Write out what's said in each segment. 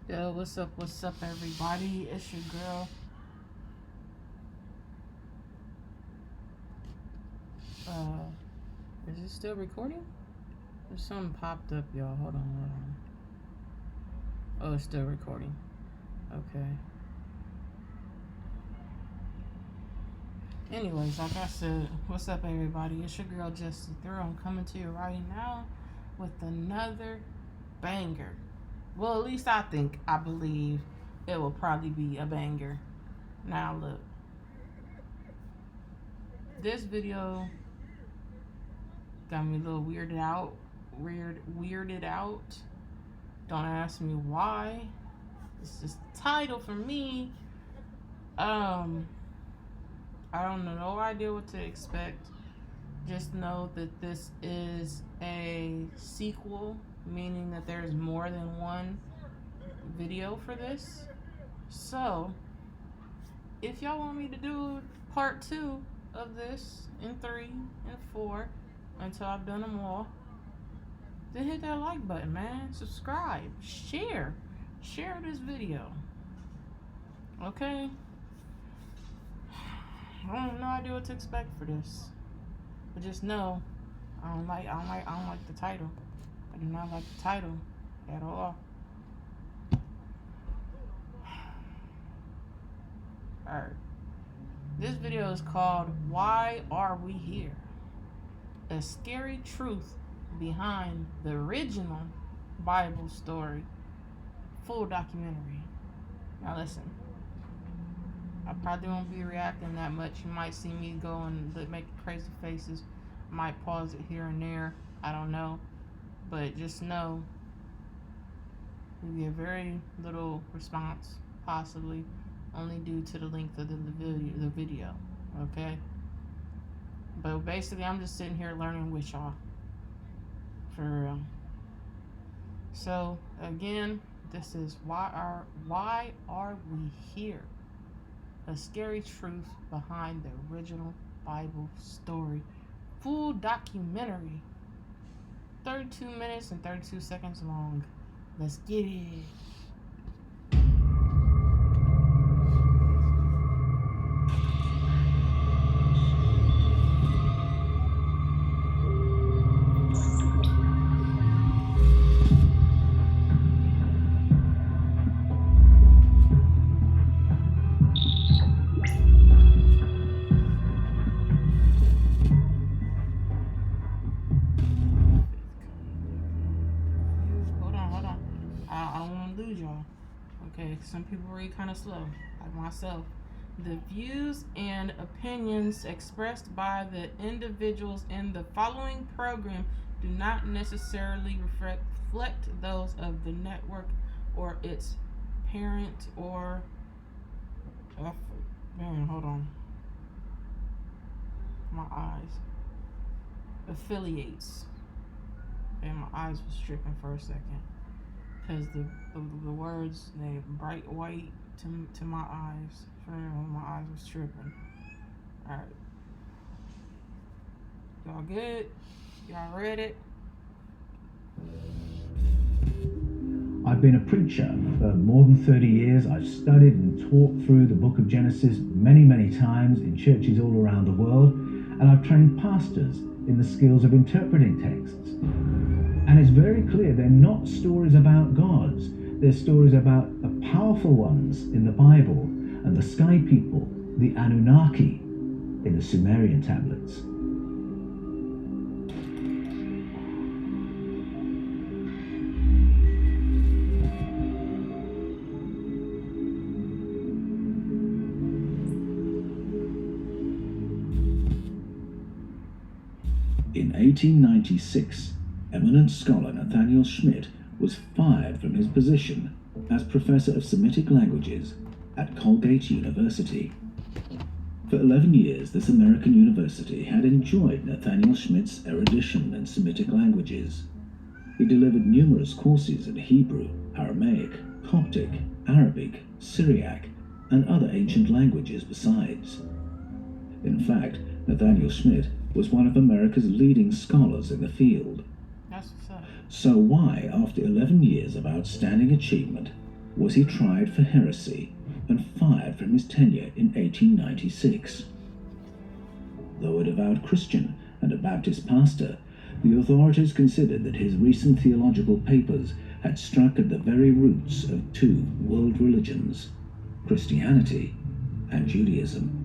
Yo, what's up, everybody? It's your girl. Is it still recording? There's something popped up, y'all. Hold on. Oh, it's still recording. Okay. Anyways, like I said, what's up, everybody? It's your girl, Jessie Thorough. I'm coming to you right now with another banger. Well, at least I believe it will probably be a banger. Now, look. This video got me a little weirded out. Don't ask me why. It's just the title for me. I don't know, no idea what to expect. Just know that this is a sequel, meaning that there's more than one video for this. So, if y'all want me to do part 2 of this in 3 and 4 until I've done them all, then hit that like button, man. Subscribe, share this video. Okay? I have no idea what to expect for this, but just know I don't like the title. I do not like the title at all. Alright. This video is called Why Are We Here? A Scary Truth Behind the Original Bible Story. Full documentary. Now listen. I probably won't be reacting that much. You might see me go and make crazy faces. I might pause it here and there. I don't know. But just know it'll be a very little response, possibly, only due to the length of the video. Okay? But basically, I'm just sitting here learning with y'all. For real. So, again, this is Why Are We Here? A Scary Truth Behind the Original Bible Story. Full documentary. 32 minutes and 32 seconds long. Let's get it. Okay, some people read kind of slow, like myself. The views and opinions expressed by the individuals in the following program do not necessarily reflect those of the network or its parent or hold on. My eyes. Affiliates. And my eyes was tripping for a second. Because the words, they bright white to my eyes. For real, my eyes was tripping. Alright. Y'all good? Y'all ready? I've been a preacher for more than 30 years. I've studied and taught through the book of Genesis many times in churches all around the world. And I've trained pastors in the skills of interpreting texts. And it's very clear they're not stories about gods. They're stories about the powerful ones in the Bible and the sky people, the Anunnaki, in the Sumerian tablets. In 1896, eminent scholar Nathaniel Schmidt was fired from his position as Professor of Semitic Languages at Colgate University. For 11 years, this American university had enjoyed Nathaniel Schmidt's erudition in Semitic languages. He delivered numerous courses in Hebrew, Aramaic, Coptic, Arabic, Syriac, and other ancient languages besides. In fact, Nathaniel Schmidt was one of America's leading scholars in the field. That's what's up. So why, after 11 years of outstanding achievement, was he tried for heresy and fired from his tenure in 1896. Though a devout Christian and a Baptist pastor, the authorities considered that his recent theological papers had struck at the very roots of two world religions, Christianity and Judaism.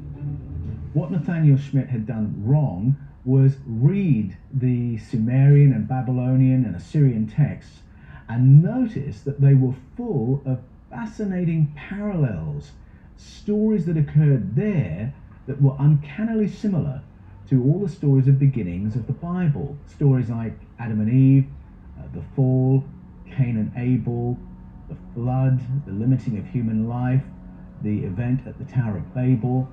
What Nathaniel Schmidt had done wrong was read the Sumerian and Babylonian and Assyrian texts and notice that they were full of fascinating parallels, stories that occurred there that were uncannily similar to all the stories of beginnings of the Bible. Stories like Adam and Eve, the fall, Cain and Abel, the flood, the limiting of human life, the event at the Tower of Babel.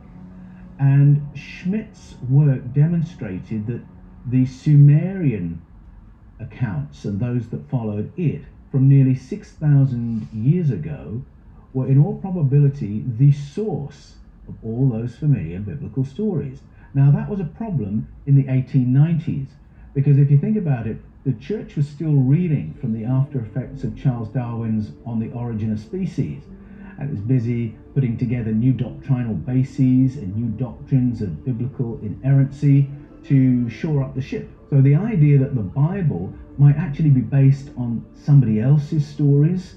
And Schmidt's work demonstrated that the Sumerian accounts and those that followed it from nearly 6,000 years ago were in all probability the source of all those familiar biblical stories. Now that was a problem in the 1890s, because if you think about it, the church was still reeling from the after effects of Charles Darwin's On the Origin of Species, and it was busy putting together new doctrinal bases and new doctrines of biblical inerrancy to shore up the ship. So the idea that the Bible might actually be based on somebody else's stories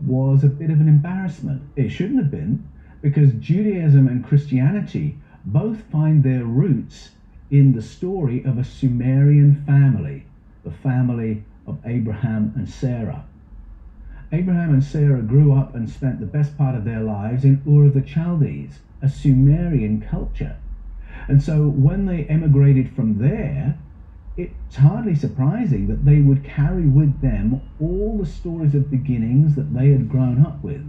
was a bit of an embarrassment. It shouldn't have been, because Judaism and Christianity both find their roots in the story of a Sumerian family, the family of Abraham and Sarah. Abraham and Sarah grew up and spent the best part of their lives in Ur of the Chaldees, a Sumerian culture. And so when they emigrated from there, it's hardly surprising that they would carry with them all the stories of beginnings that they had grown up with,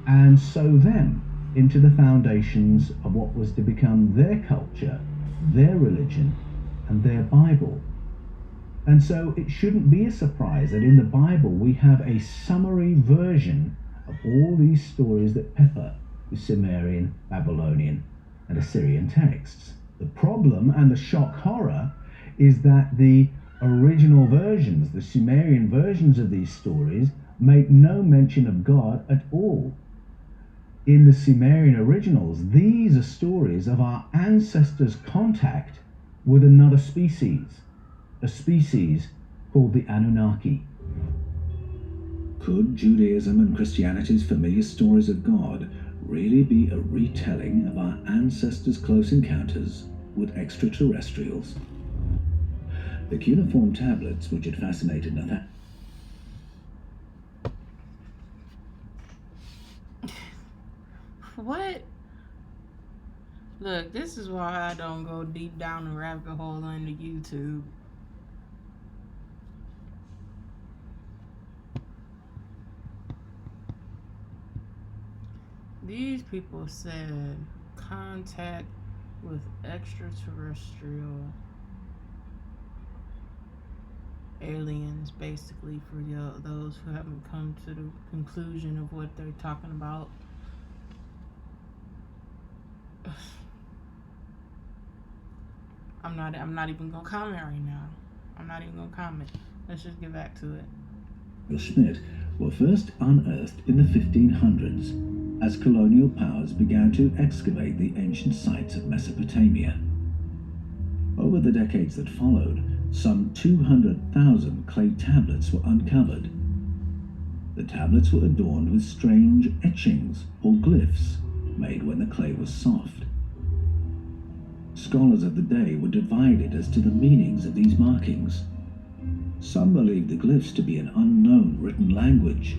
and sow them into the foundations of what was to become their culture, their religion, and their Bible. And so it shouldn't be a surprise that in the Bible we have a summary version of all these stories that pepper the Sumerian, Babylonian, and Assyrian texts. The problem and the shock horror is that the original versions, the Sumerian versions of these stories, make no mention of God at all. In the Sumerian originals, these are stories of our ancestors' contact with another species, a species called the Anunnaki. Could Judaism and Christianity's familiar stories of God really be a retelling of our ancestors' close encounters with extraterrestrials? The cuneiform tablets which had fascinated Nathaniel. What? Look, this is why I don't go deep down the rabbit hole into YouTube. These people said contact with extraterrestrial aliens, basically, for those who haven't come to the conclusion of what they're talking about. I'm not even gonna comment right now. I'm not even gonna comment. Let's just get back to it. Schmidt were first unearthed in the 1500s as colonial powers began to excavate the ancient sites of Mesopotamia. Over the decades that followed, some 200,000 clay tablets were uncovered. The tablets were adorned with strange etchings or glyphs made when the clay was soft. Scholars of the day were divided as to the meanings of these markings. Some believed the glyphs to be an unknown written language.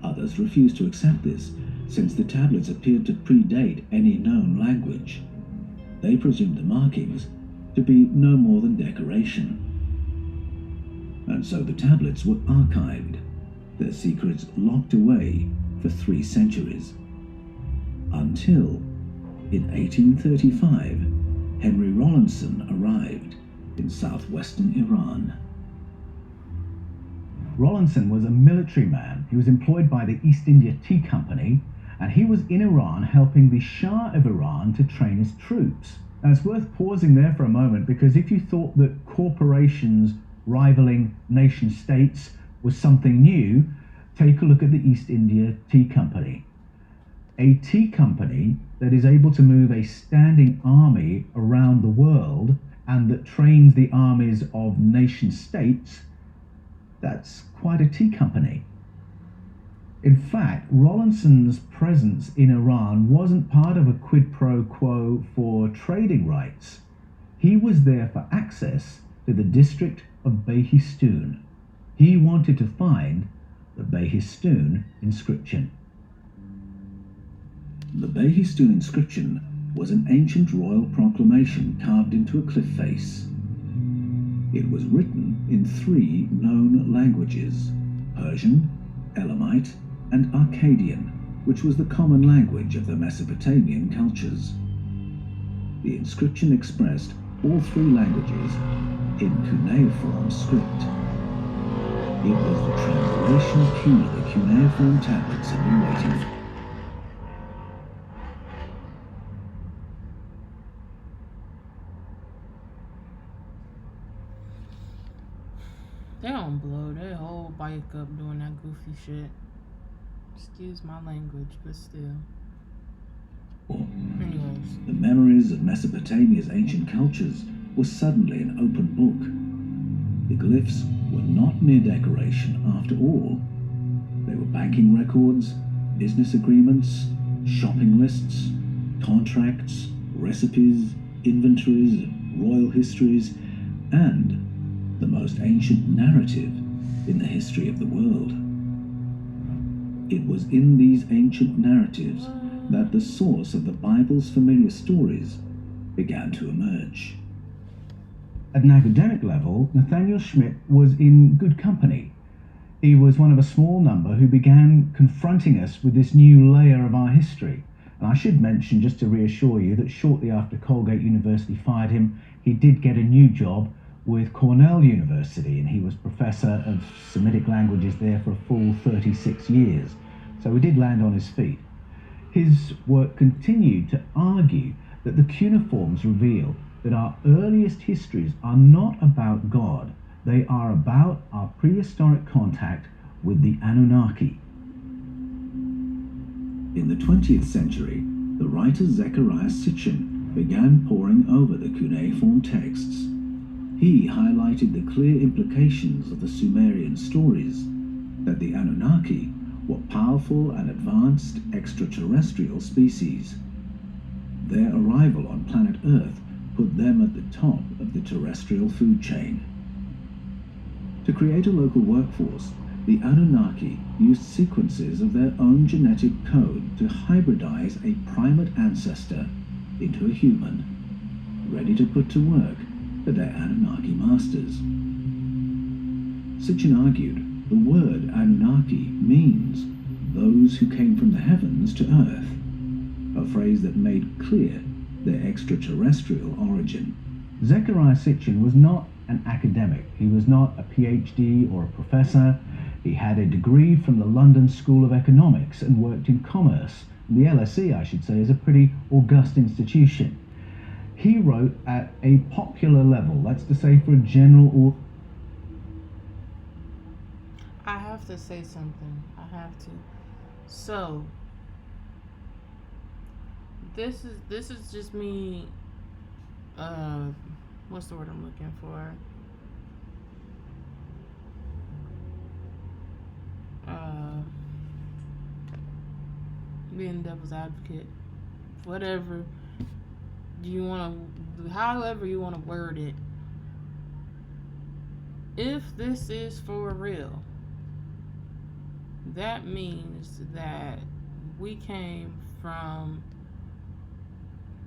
Others refused to accept this, since the tablets appeared to predate any known language. They presumed the markings to be no more than decoration. And so the tablets were archived, their secrets locked away for 3 centuries. Until, in 1835, Henry Rawlinson arrived in southwestern Iran. Rawlinson was a military man. He was employed by the East India Tea Company, and he was in Iran helping the Shah of Iran to train his troops. Now it's worth pausing there for a moment, because if you thought that corporations rivaling nation states was something new, take a look at the East India Tea Company. A tea company that is able to move a standing army around the world and that trains the armies of nation states, that's quite a tea company. In fact, Rawlinson's presence in Iran wasn't part of a quid pro quo for trading rights. He was there for access to the district of Behistun. He wanted to find the Behistun inscription. The Behistun inscription was an ancient royal proclamation carved into a cliff face. It was written in 3 known languages: Persian, Elamite, and Akkadian, which was the common language of the Mesopotamian cultures. The inscription expressed all 3 languages in cuneiform script. It was the translation key the cuneiform tablets had been waiting for. They don't blow their whole bike up doing that goofy shit. Excuse my language, but still. Anyways. The memories of Mesopotamia's ancient cultures were suddenly an open book. The glyphs were not mere decoration after all. They were banking records, business agreements, shopping lists, contracts, recipes, inventories, royal histories, and the most ancient narrative in the history of the world. It was in these ancient narratives that the source of the Bible's familiar stories began to emerge. At an academic level, Nathaniel Schmidt was in good company. He was one of a small number who began confronting us with this new layer of our history. And I should mention, just to reassure you, that shortly after Colgate University fired him, he did get a new job with Cornell University, and he was professor of Semitic languages there for a full 36 years. So he did land on his feet. His work continued to argue that the cuneiforms reveal that our earliest histories are not about God. They are about our prehistoric contact with the Anunnaki. In the 20th century, the writer Zecharia Sitchin began poring over the cuneiform texts. He highlighted the clear implications of the Sumerian stories, that the Anunnaki were powerful and advanced extraterrestrial species. Their arrival on planet Earth put them at the top of the terrestrial food chain. To create a local workforce, the Anunnaki used sequences of their own genetic code to hybridize a primate ancestor into a human, ready to put to work for their Anunnaki masters. Sitchin argued the word Anunnaki means those who came from the heavens to earth, a phrase that made clear their extraterrestrial origin. Zecharia Sitchin was not an academic. He was not a PhD or a professor. He had a degree from the London School of Economics and worked in commerce. The LSE, I should say, is a pretty august institution. He wrote at a popular level, that's to say for a general I have to say something. I have to. So, this is just me. What's the word I'm looking for? Being devil's advocate. Whatever you want to, however you want to word it. If this is for real, that means that we came from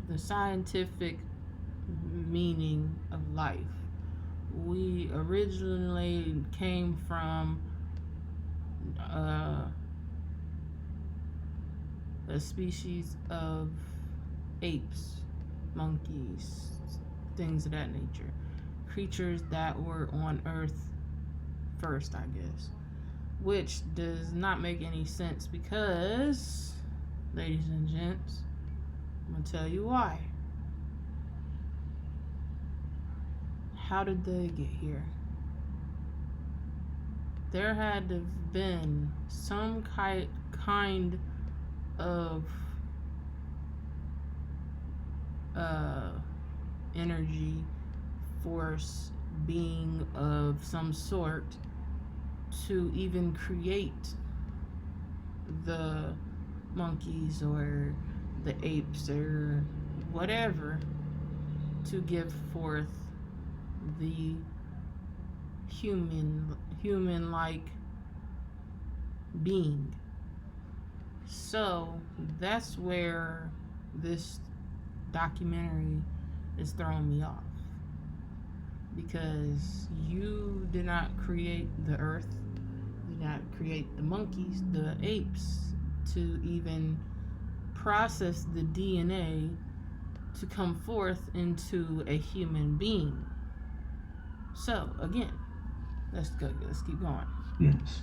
the scientific meaning of life. We originally came from a species of apes, monkeys, things of that nature. Creatures that were on Earth first, I guess. Which does not make any sense because, ladies and gents, I'm going to tell you why. How did they get here? there had to have been some kind of energy, force, being of some sort to even create the monkeys or the apes or whatever to give forth the human like being. So that's where this documentary is throwing me off, because you did not create the earth, you did not create the monkeys, the apes, to even process the DNA to come forth into a human being. So again, let's keep going. Yes.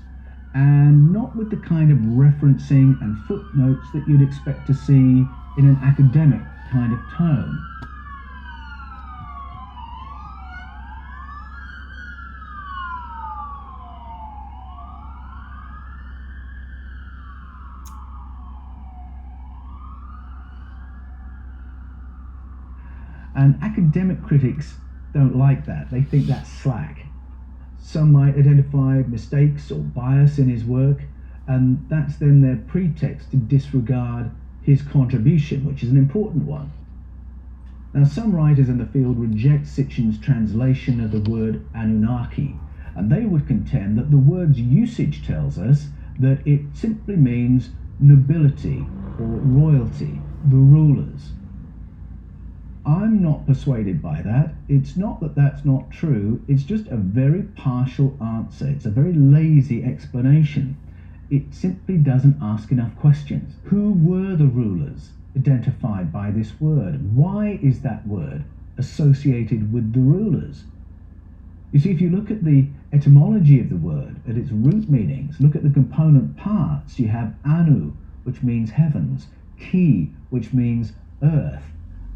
And not with the kind of referencing and footnotes that you'd expect to see in an academic kind of tone. And academic critics don't like that. They think that's slack. Some might identify mistakes or bias in his work, and that's then their pretext to disregard his contribution, which is an important one. Now, some writers in the field reject Sitchin's translation of the word Anunnaki, and they would contend that the word's usage tells us that it simply means nobility or royalty, the rulers. I'm not persuaded by that. It's not that that's not true, it's just a very partial answer. It's a very lazy explanation. It simply doesn't ask enough questions. Who were the rulers identified by this word? Why is that word associated with the rulers? You see, if you look at the etymology of the word, at its root meanings, look at the component parts, you have Anu, which means heavens, Ki, which means earth.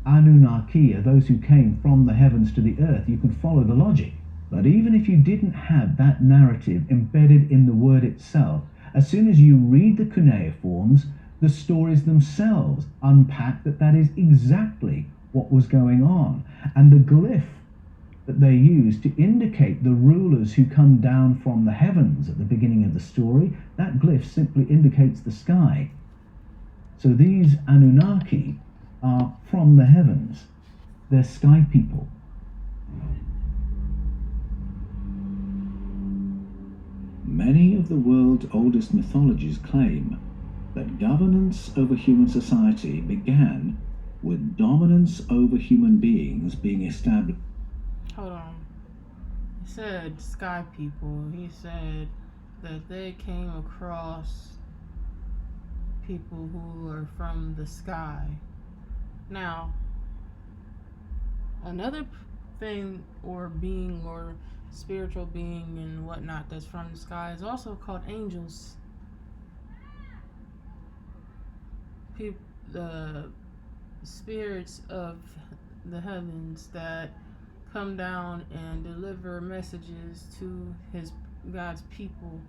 Anunnaki are those who came from the heavens to the earth. You can follow the logic. But even if you didn't have that narrative embedded in the word itself, as soon as you read the cuneiforms, the stories themselves unpack that is exactly what was going on. And the glyph that they use to indicate the rulers who come down from the heavens at the beginning of the story, that glyph simply indicates the sky. So these Anunnaki are from the heavens. They're sky people. Many of the world's oldest mythologies claim that governance over human society began with dominance over human beings being established. Hold on. He said sky people. He said that they came across people who are from the sky. Now, another thing or being or spiritual being and whatnot that's from the sky is also called angels. The spirits of the heavens that come down and deliver messages to God's people.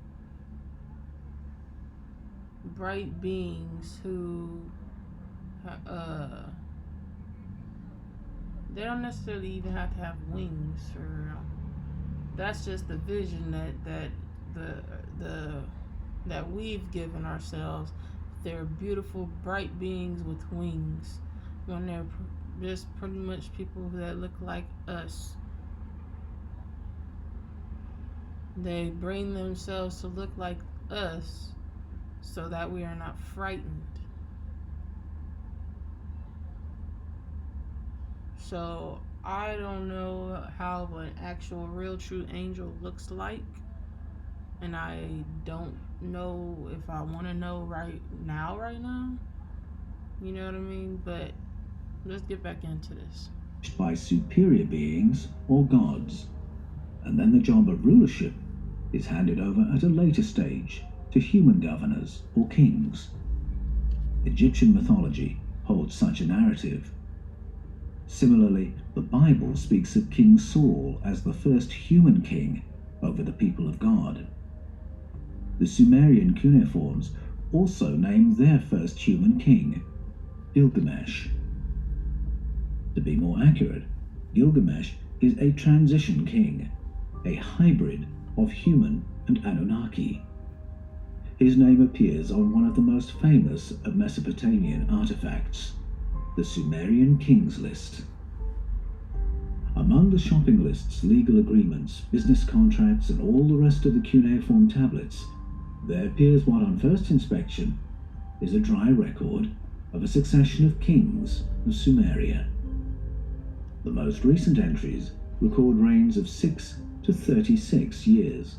Bright beings who they don't necessarily even have to have wings, or that's just the vision that we've given ourselves. They're beautiful, bright beings with wings, when they're just pretty much people that look like us. They bring themselves to look like us so that we are not frightened. So I don't know how an actual real true angel looks like, and I don't know if I want to know right now. You know what I mean? But let's get back into this. By superior beings or gods, and then the job of rulership is handed over at a later stage to human governors or kings. Egyptian mythology holds such a narrative. Similarly, the Bible speaks of King Saul as the first human king over the people of God. The Sumerian cuneiforms also named their first human king, Gilgamesh. To be more accurate, Gilgamesh is a transition king, a hybrid of human and Anunnaki. His name appears on one of the most famous of Mesopotamian artifacts, the Sumerian Kings List. Among the shopping lists, legal agreements, business contracts, and all the rest of the cuneiform tablets, there appears what on first inspection is a dry record of a succession of kings of Sumeria. The most recent entries record reigns of 6 to 36 years.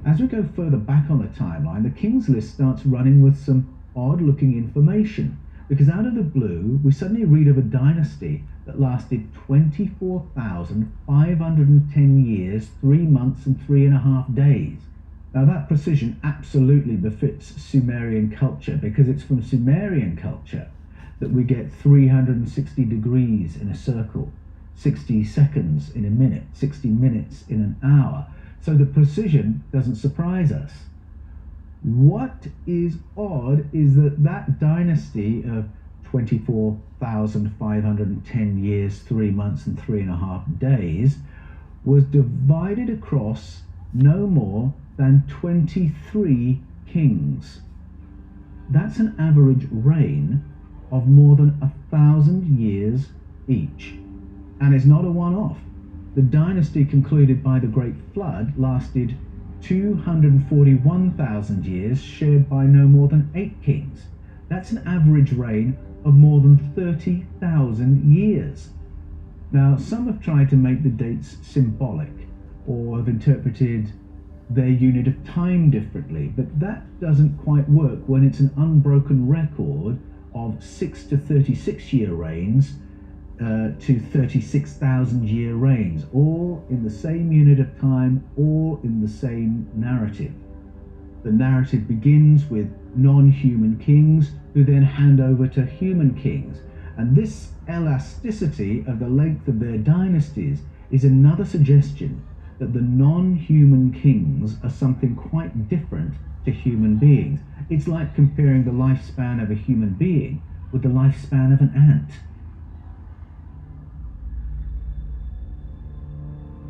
As we go further back on the timeline, the Kings List starts running with some odd-looking information, because out of the blue, we suddenly read of a dynasty that lasted 24,510 years, 3 months and 3.5 days. Now that precision absolutely befits Sumerian culture, because it's from Sumerian culture that we get 360 degrees in a circle, 60 seconds in a minute, 60 minutes in an hour. So the precision doesn't surprise us. What is odd is that dynasty of 24,510 years, 3 months and 3.5 days was divided across no more than 23 kings. That's an average reign of more than 1,000 years each, and is not a one-off. The dynasty concluded by the Great Flood lasted 241,000 years, shared by no more than 8 kings. That's an average reign of more than 30,000 years. Now, some have tried to make the dates symbolic, or have interpreted their unit of time differently, but that doesn't quite work when it's an unbroken record of 6 to 36 year reigns to 36,000 year reigns, all in the same unit of time, all in the same narrative. The narrative begins with non-human kings who then hand over to human kings, and this elasticity of the length of their dynasties is another suggestion that the non-human kings are something quite different to human beings. It's like comparing the lifespan of a human being with the lifespan of an ant.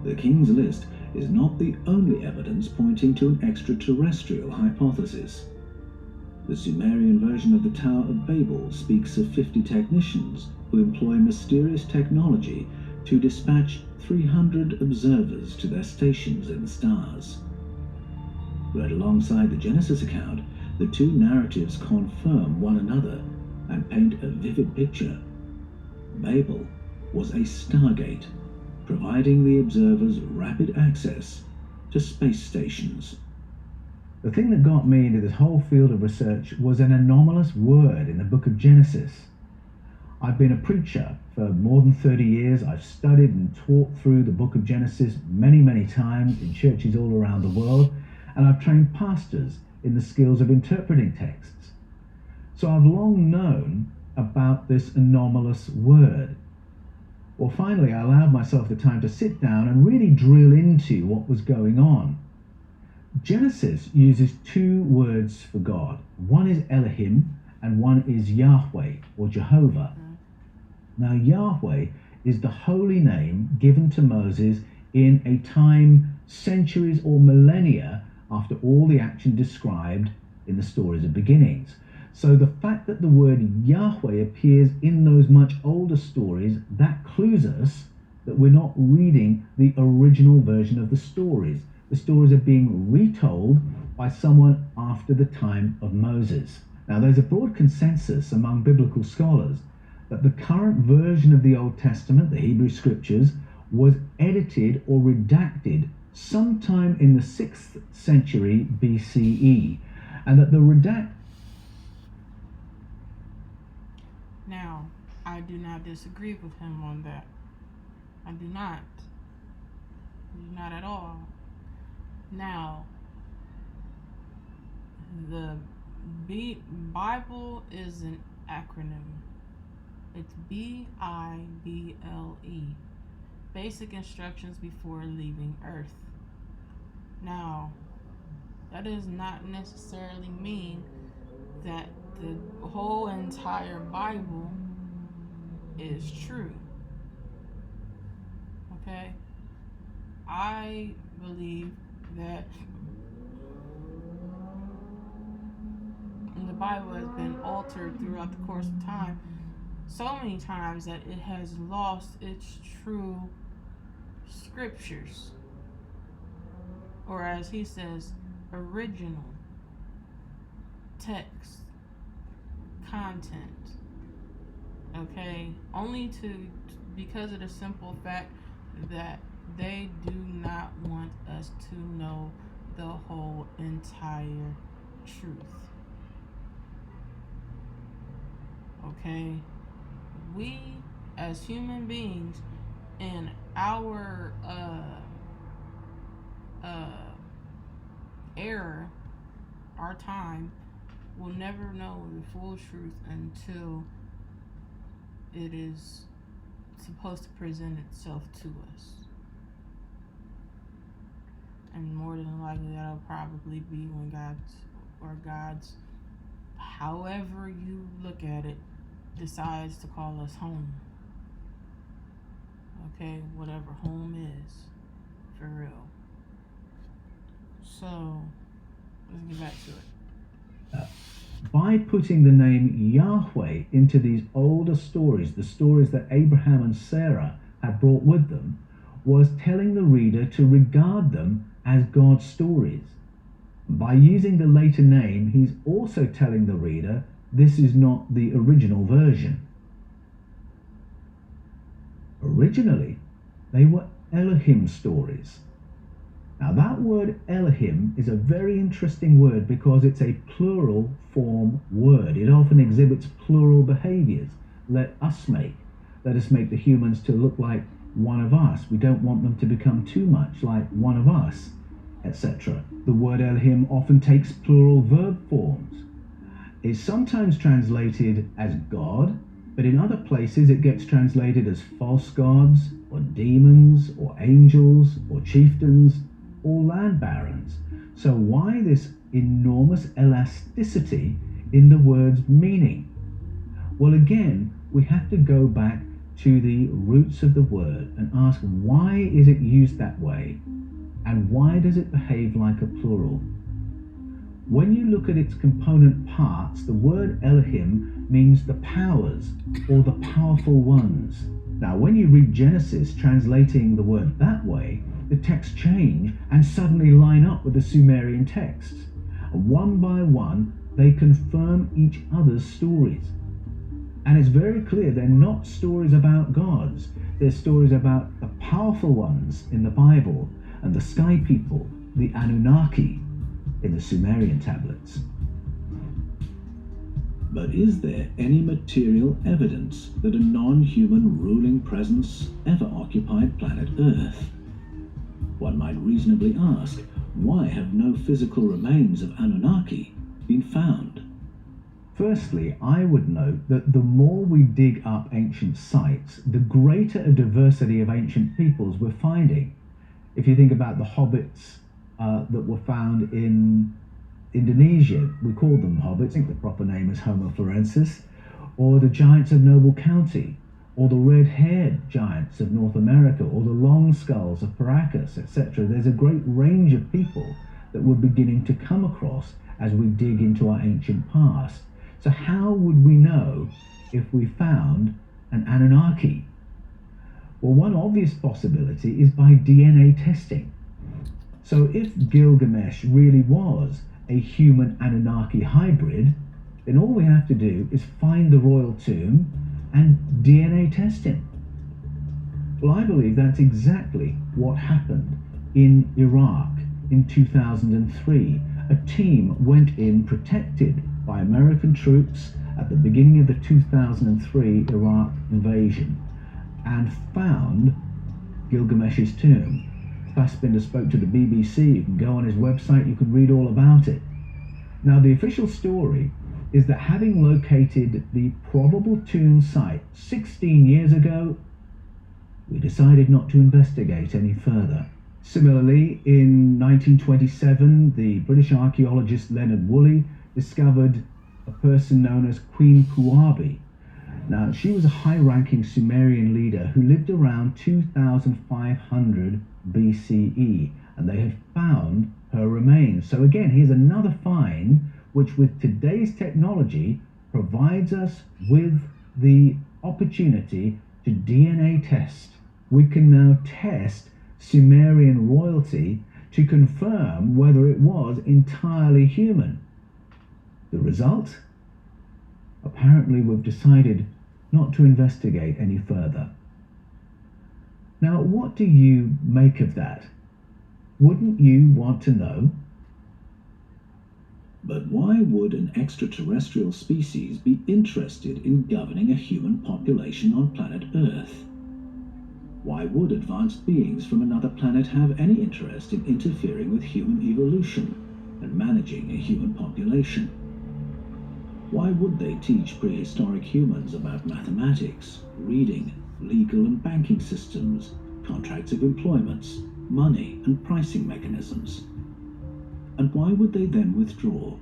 The King's List is not the only evidence pointing to an extraterrestrial hypothesis. The Sumerian version of the Tower of Babel speaks of 50 technicians who employ mysterious technology to dispatch 300 observers to their stations in the stars. Read alongside the Genesis account, the two narratives confirm one another and paint a vivid picture. Babel was a stargate, providing the observers rapid access to space stations. The thing that got me into this whole field of research was an anomalous word in the book of Genesis. I've been a preacher for more than 30 years. I've studied and taught through the book of Genesis many times in churches all around the world, and I've trained pastors in the skills of interpreting texts. So I've long known about this anomalous word. Well, finally, I allowed myself the time to sit down and really drill into what was going on. Genesis uses 2 words for God. One is Elohim and one is Yahweh or Jehovah. Now, Yahweh is the holy name given to Moses in a time centuries or millennia after all the action described in the stories of beginnings. So the fact that the word Yahweh appears in those much older stories, that clues us that we're not reading the original version of the stories. The stories are being retold by someone after the time of Moses. Now, there's a broad consensus among biblical scholars that the current version of the Old Testament, the Hebrew Scriptures, was edited or redacted sometime in the 6th century BCE, and that the Now, I do not disagree with him on that. I do not. Not at all. Now, the Bible is an acronym. It's B-I-B-L-E. Basic instructions before leaving Earth. Now, that does not necessarily mean that the whole entire Bible is true. Okay? I believe that the Bible has been altered throughout the course of time so many times that it has lost its true scriptures, or as he says, original text content. Okay, only because of the simple fact that they do not want us to know the whole entire truth. Okay, we as human beings in our era, our time, will never know the full truth until it is supposed to present itself to us. And more than likely that'll probably be when God's, however you look at it, decides to call us home. Okay, whatever home is, for real. So, let's get back to it. By putting the name Yahweh into these older stories, the stories that Abraham and Sarah had brought with them, was telling the reader to regard them as God's stories. By using the later name, he's also telling the reader this is not the original version. Originally, they were Elohim stories. Now that word Elohim is a very interesting word because it's a plural form word. It often exhibits plural behaviors. Let us make the humans to look like one of us. We don't want them to become too much like one of us, etc. The word Elohim often takes plural verb forms. It's sometimes translated as God, but in other places it gets translated as false gods, or demons, or angels, or chieftains, or land barons. So why this enormous elasticity in the word's meaning? Well, again, we have to go back to the roots of the word and ask, why is it used that way? And why does it behave like a plural? When you look at its component parts, the word Elohim means the powers or the powerful ones. Now, when you read Genesis translating the word that way, the texts change and suddenly line up with the Sumerian texts. One by one, they confirm each other's stories. And it's very clear they're not stories about gods. They're stories about the powerful ones in the Bible and the sky people, the Anunnaki, in the Sumerian tablets. But is there any material evidence that a non-human ruling presence ever occupied planet Earth? One might reasonably ask, why have no physical remains of Anunnaki been found? Firstly, I would note that the more we dig up ancient sites, the greater a diversity of ancient peoples we're finding. If you think about the hobbits that were found in Indonesia, we call them hobbits, I think the proper name is Homo florensis, or the giants of Noble County, or the red-haired giants of North America, or the long skulls of Paracas, etc. There's a great range of people that we're beginning to come across as we dig into our ancient past. So how would we know if we found an Anunnaki? Well, one obvious possibility is by DNA testing. So if Gilgamesh really was a human Anunnaki hybrid, then all we have to do is find the royal tomb and DNA test him. Well, I believe that's exactly what happened in Iraq in 2003. A team went in protected by American troops at the beginning of the 2003 Iraq invasion and found Gilgamesh's tomb. Fassbinder spoke to the BBC. You can go on his website, you can read all about it. Now, the official story is that having located the probable tomb site 16 years ago, we decided not to investigate any further. Similarly, in 1927, the British archaeologist Leonard Woolley discovered a person known as Queen Puabi. Now, she was a high-ranking Sumerian leader who lived around 2500 BCE, and they had found her remains. So again, here's another find which, with today's technology, provides us with the opportunity to DNA test. We can now test Sumerian royalty to confirm whether it was entirely human. The result? Apparently, we've decided not to investigate any further. Now, what do you make of that? Wouldn't you want to know? But why would an extraterrestrial species be interested in governing a human population on planet Earth? Why would advanced beings from another planet have any interest in interfering with human evolution and managing a human population? Why would they teach prehistoric humans about mathematics, reading, legal and banking systems, contracts of employment, money and pricing mechanisms? And why would they then withdraw?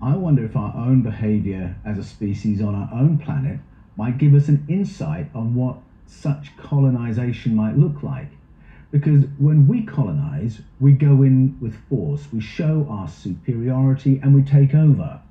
I wonder if our own behavior as a species on our own planet might give us an insight on what such colonization might look like. Because when we colonize, we go in with force, we show our superiority and we take over.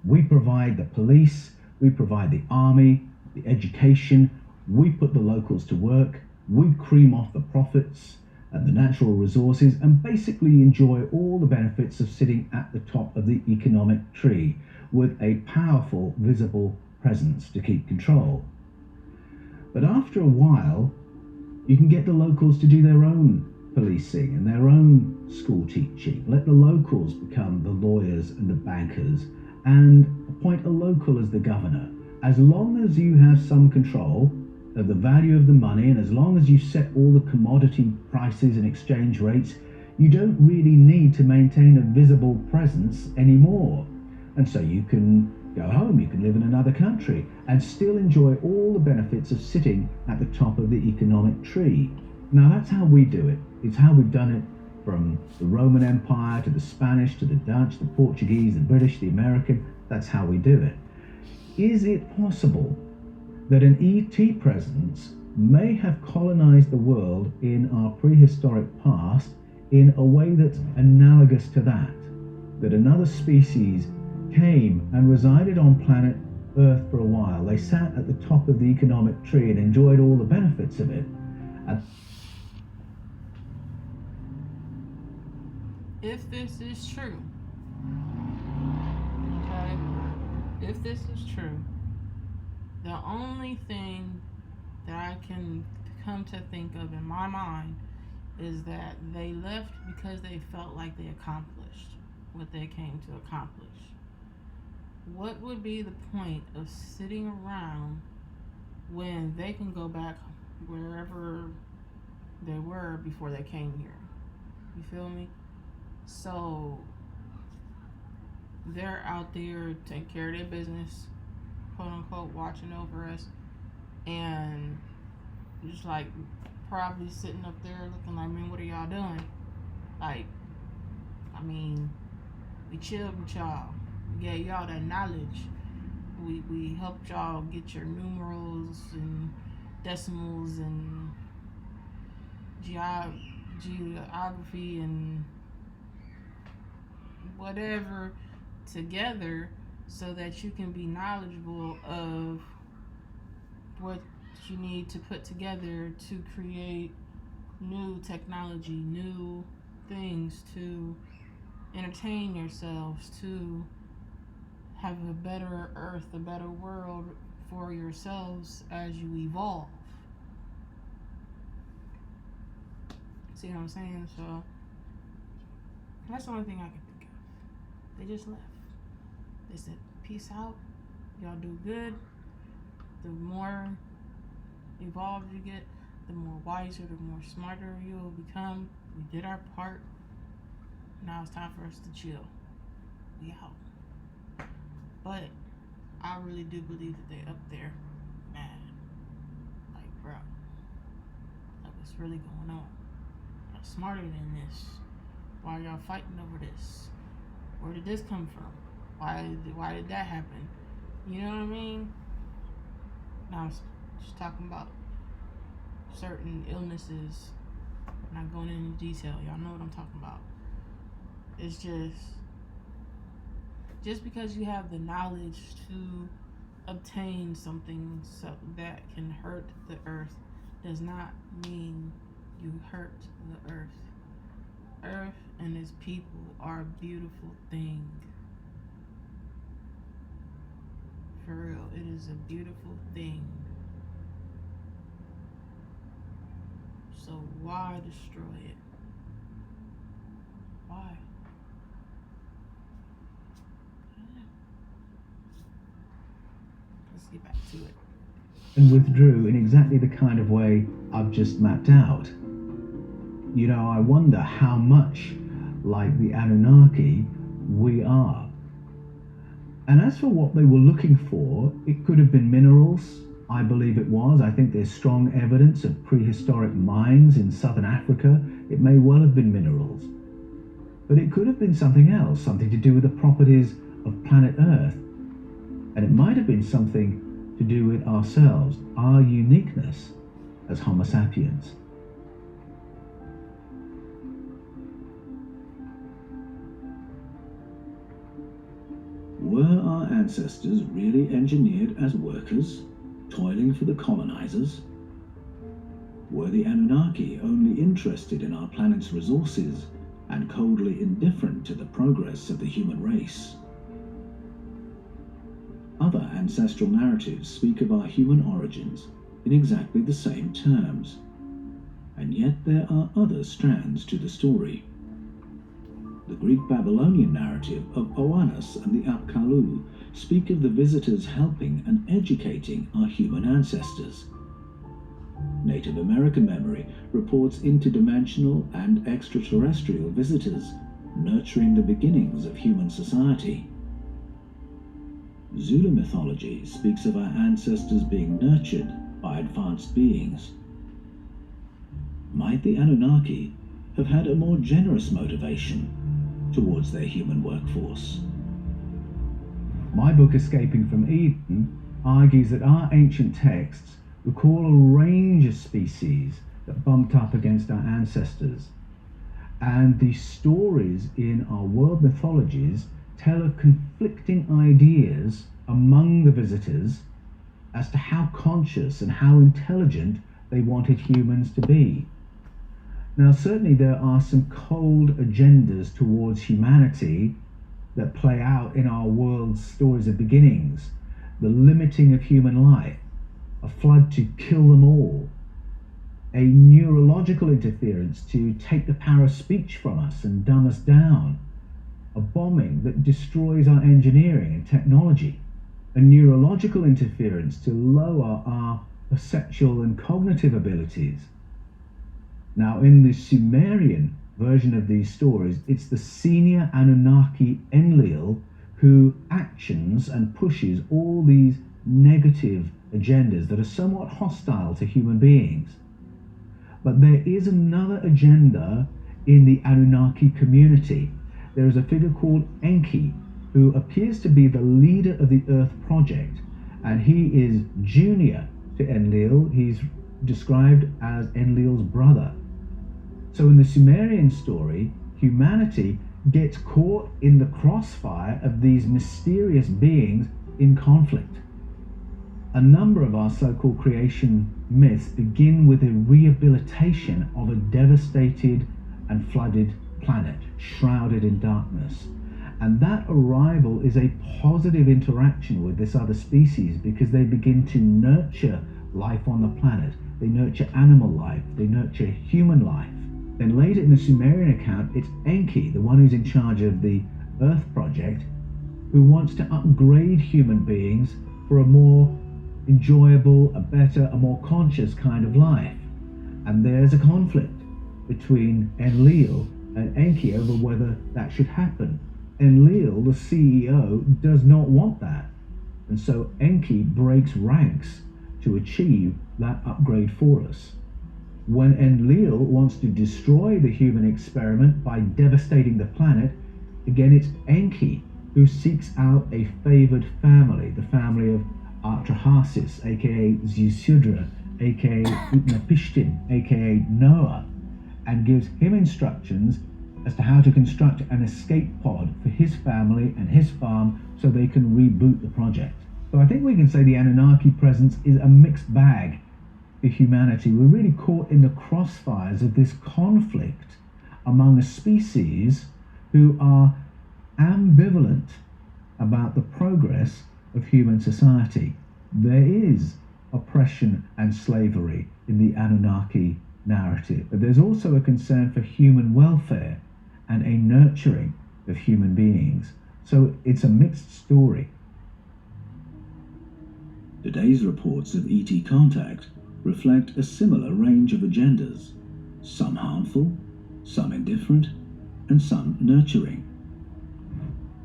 We provide the police, we provide the army, the education, we put the locals to work, we cream off the profits and the natural resources and basically enjoy all the benefits of sitting at the top of the economic tree with a powerful, visible presence to keep control. But after a while, you can get the locals to do their own policing and their own school teaching. Let the locals become the lawyers and the bankers and appoint a local as the governor. As long as you have some control of the value of the money and as long as you set all the commodity prices and exchange rates, you don't really need to maintain a visible presence anymore. And so you can go home, you can live in another country and still enjoy all the benefits of sitting at the top of the economic tree. Now that's how we do it. It's how we've done it from the Roman Empire to the Spanish to the Dutch, the Portuguese, the British, the American. That's how we do it. Is it possible that an ET presence may have colonized the world in our prehistoric past in a way that's analogous to that? That another species came and resided on planet Earth for a while. They sat at the top of the economic tree and enjoyed all the benefits of it. If this is true, okay, if this is true, the only thing that I can come to think of in my mind is that they left because they felt like they accomplished what they came to accomplish. What would be the point of sitting around when they can go back wherever they were before they came here? You feel me? So they're out there taking care of their business, quote unquote, watching over us, and just like probably sitting up there looking like, man, what are y'all doing? Like, I mean, we chilled with y'all. We gave y'all that knowledge. We helped y'all get your numerals and decimals and geography and whatever together so that you can be knowledgeable of what you need to put together to create new technology, new things to entertain yourselves, to have a better earth, a better world for yourselves as you evolve. See what I'm saying? So that's the only thing I can think of. They just left. They said, peace out. Y'all do good. The more evolved you get, the more wiser, the more smarter you will become. We did our part. Now it's time for us to chill. We out. But I really do believe that they up there mad. Like, bro. Like, what's really going on. Y'all smarter than this. Why are y'all fighting over this? Where did this come from? Why did that happen? You know what I mean? Now I'm just talking about certain illnesses. Not going into detail. Y'all know what I'm talking about. It's just because you have the knowledge to obtain something that can hurt the earth does not mean you hurt the earth. Earth and its people are a beautiful thing. For real, it is a beautiful thing. So why destroy it? Why? Let's get back to it. And withdrew in exactly the kind of way I've just mapped out. You know, I wonder how much like the Anunnaki we are. And as for what they were looking for, it could have been minerals. I believe it was. I think there's strong evidence of prehistoric mines in southern Africa. It may well have been minerals. But it could have been something else, something to do with the properties of planet Earth. And it might have been something to do with ourselves, our uniqueness as Homo sapiens. Were our ancestors really engineered as workers, toiling for the colonizers? Were the Anunnaki only interested in our planet's resources and coldly indifferent to the progress of the human race? Other ancestral narratives speak of our human origins in exactly the same terms, and yet there are other strands to the story. The Greek-Babylonian narrative of Oannes and the Apkallu speak of the visitors helping and educating our human ancestors. Native American memory reports interdimensional and extraterrestrial visitors nurturing the beginnings of human society. Zulu mythology speaks of our ancestors being nurtured by advanced beings. Might the Anunnaki have had a more generous motivation towards their human workforce? My book, Escaping from Eden, argues that our ancient texts recall a range of species that bumped up against our ancestors. And the stories in our world mythologies tell of conflicting ideas among the visitors as to how conscious and how intelligent they wanted humans to be. Now, certainly there are some cold agendas towards humanity that play out in our world's stories of beginnings. The limiting of human life, a flood to kill them all, a neurological interference to take the power of speech from us and dumb us down, a bombing that destroys our engineering and technology, a neurological interference to lower our perceptual and cognitive abilities. Now, in the Sumerian version of these stories, it's the senior Anunnaki Enlil who actions and pushes all these negative agendas that are somewhat hostile to human beings. But there is another agenda in the Anunnaki community. There is a figure called Enki, who appears to be the leader of the Earth Project, and he is junior to Enlil. He's described as Enlil's brother. So in the Sumerian story, humanity gets caught in the crossfire of these mysterious beings in conflict. A number of our so-called creation myths begin with a rehabilitation of a devastated and flooded planet, shrouded in darkness. And that arrival is a positive interaction with this other species because they begin to nurture life on the planet. They nurture animal life, they nurture human life. Then later in the Sumerian account, it's Enki, the one who's in charge of the Earth Project, who wants to upgrade human beings for a more enjoyable, a better, a more conscious kind of life. And there's a conflict between Enlil and Enki over whether that should happen. Enlil, the CEO, does not want that. And so Enki breaks ranks to achieve that upgrade for us. When Enlil wants to destroy the human experiment by devastating the planet, again it's Enki who seeks out a favored family, the family of Atrahasis, aka Ziusudra, aka Utnapishtim, aka Noah, and gives him instructions as to how to construct an escape pod for his family and his farm so they can reboot the project. So I think we can say the Anunnaki presence is a mixed bag for humanity. We're really caught in the crossfires of this conflict among a species who are ambivalent about the progress of human society. There is oppression and slavery in the Anunnaki narrative, but there's also a concern for human welfare and a nurturing of human beings. So it's a mixed story. Today's reports of ET contact reflect a similar range of agendas, some harmful, some indifferent, and some nurturing.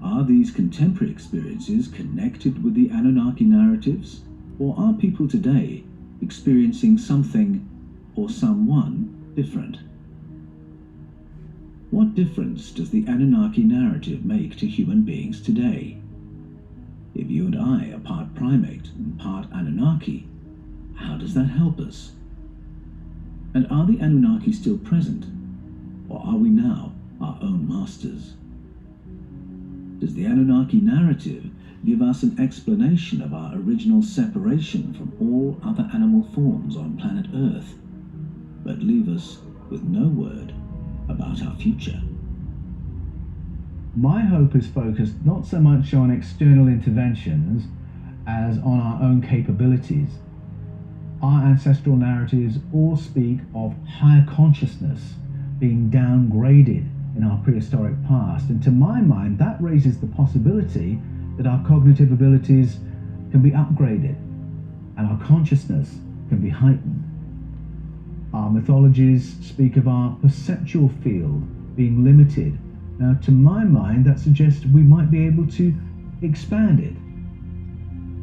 Are these contemporary experiences connected with the Anunnaki narratives, or are people today experiencing something or someone different? What difference does the Anunnaki narrative make to human beings today? If you and I are part primate and part Anunnaki, how does that help us? And are the Anunnaki still present, or are we now our own masters? Does the Anunnaki narrative give us an explanation of our original separation from all other animal forms on planet Earth, but leave us with no word about our future? My hope is focused not so much on external interventions as on our own capabilities. Our ancestral narratives all speak of higher consciousness being downgraded in our prehistoric past, and to my mind that raises the possibility that our cognitive abilities can be upgraded and our consciousness can be heightened. Our mythologies speak of our perceptual field being limited. Now, to my mind, that suggests we might be able to expand it.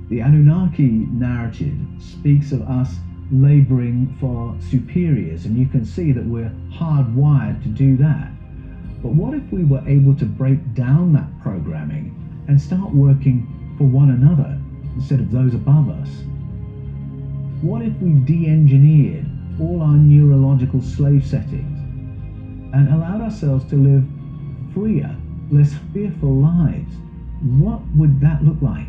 The Anunnaki narrative speaks of us laboring for superiors, and you can see that we're hardwired to do that. But what if we were able to break down that programming and start working for one another instead of those above us? What if we de-engineered all our neurological slave settings and allowed ourselves to live freer, less fearful lives? What would that look like?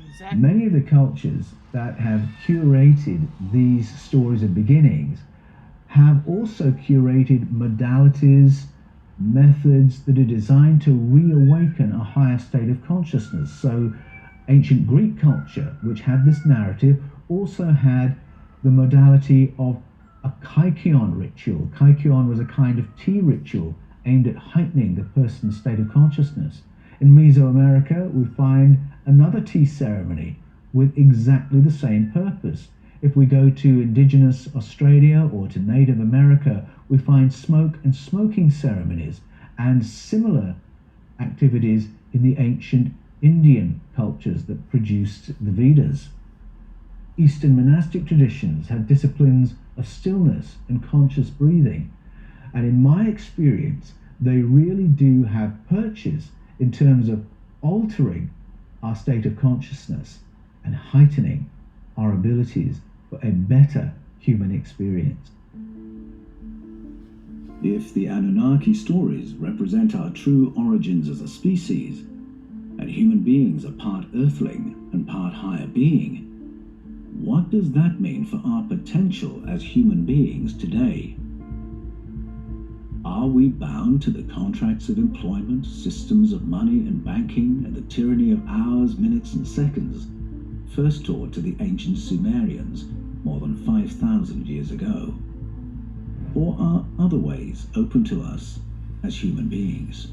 Exactly. Many of the cultures that have curated these stories of beginnings have also curated modalities, methods that are designed to reawaken a higher state of consciousness. So ancient Greek culture, which had this narrative, also had the modality of a kykeon ritual. Kykeon was a kind of tea ritual aimed at heightening the person's state of consciousness. In Mesoamerica, we find another tea ceremony with exactly the same purpose. If we go to indigenous Australia or to Native America, we find smoke and smoking ceremonies and similar activities in the ancient Indian cultures that produced the Vedas. Eastern monastic traditions had disciplines of stillness and conscious breathing, and in my experience, they really do have purchase in terms of altering our state of consciousness and heightening our abilities for a better human experience. If the Anunnaki stories represent our true origins as a species, and human beings are part earthling and part higher being, what does that mean for our potential as human beings today? Are we bound to the contracts of employment, systems of money and banking, and the tyranny of hours, minutes, and seconds, first taught to the ancient Sumerians more than 5,000 years ago? Or are other ways open to us as human beings?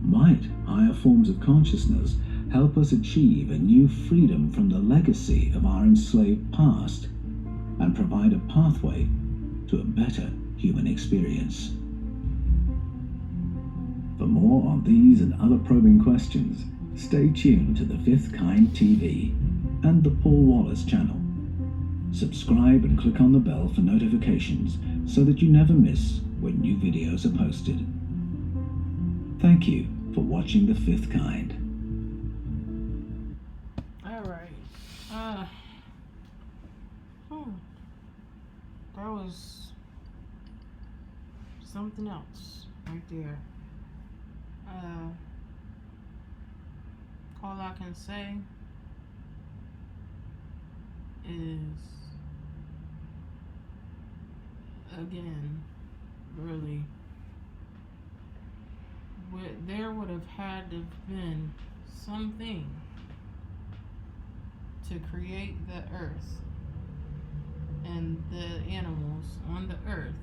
Might higher forms of consciousness help us achieve a new freedom from the legacy of our enslaved past and provide a pathway to a better human experience? For more on these and other probing questions, stay tuned to The Fifth Kind TV. and the Paul Wallace channel. Subscribe and click on the bell for notifications so that you never miss when new videos are posted. Thank you for watching The Fifth Kind. Alright. That was something else right there. All I can say is, again, really, there would have had to have been something to create the earth and the animals on the earth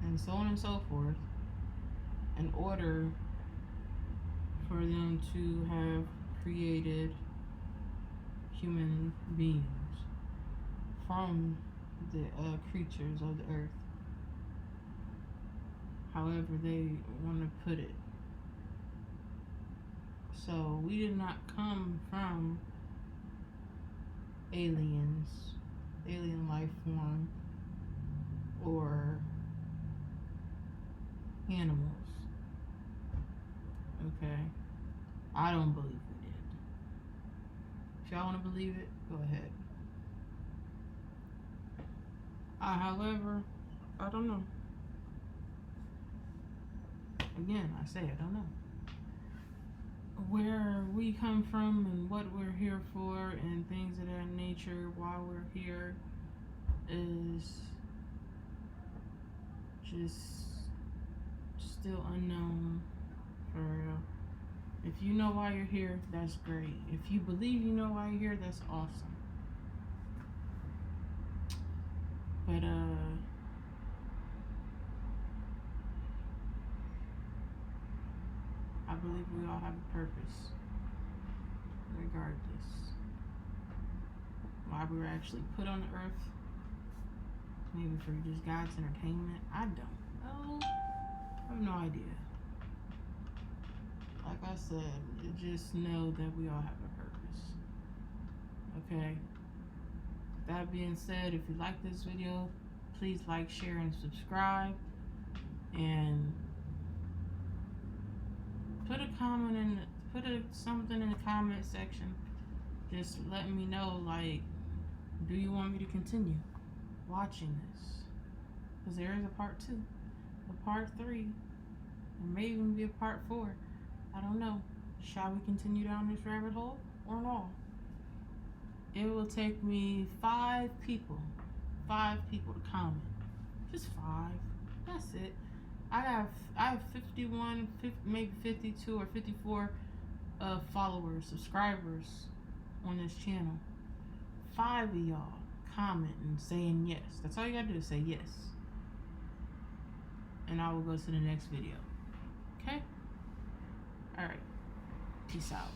and so on and so forth in order for them to have created human beings from the creatures of the earth, however they want to put it. So we did not come from aliens, alien life form, or animals. Okay? I don't believe we did. If y'all want to believe it, go ahead. However, I don't know. Again, I say I don't know. Where we come from and what we're here for and things of that nature, why we're here, is just still unknown for real. If you know why you're here, that's great. If you believe you know why you're here, that's awesome. But I believe we all have a purpose, regardless. Why we were actually put on the earth, maybe for just God's entertainment, I don't know. I have no idea. Like I said, just know that we all have a purpose. Okay? That being said, if you like this video, please like, share, and subscribe. And put a comment in, something in the comment section. Just let me know, like, do you want me to continue watching this? Because there is a part 2, a part 3, and maybe even be a part 4. I don't know. Shall we continue down this rabbit hole or not? It will take me 5 people to comment. Just 5. That's it. I have 51, maybe 52 or 54 followers, subscribers on this channel. 5 of y'all comment and saying yes. That's all you gotta do is say yes. And I will go to the next video. Okay? Alright. Peace out.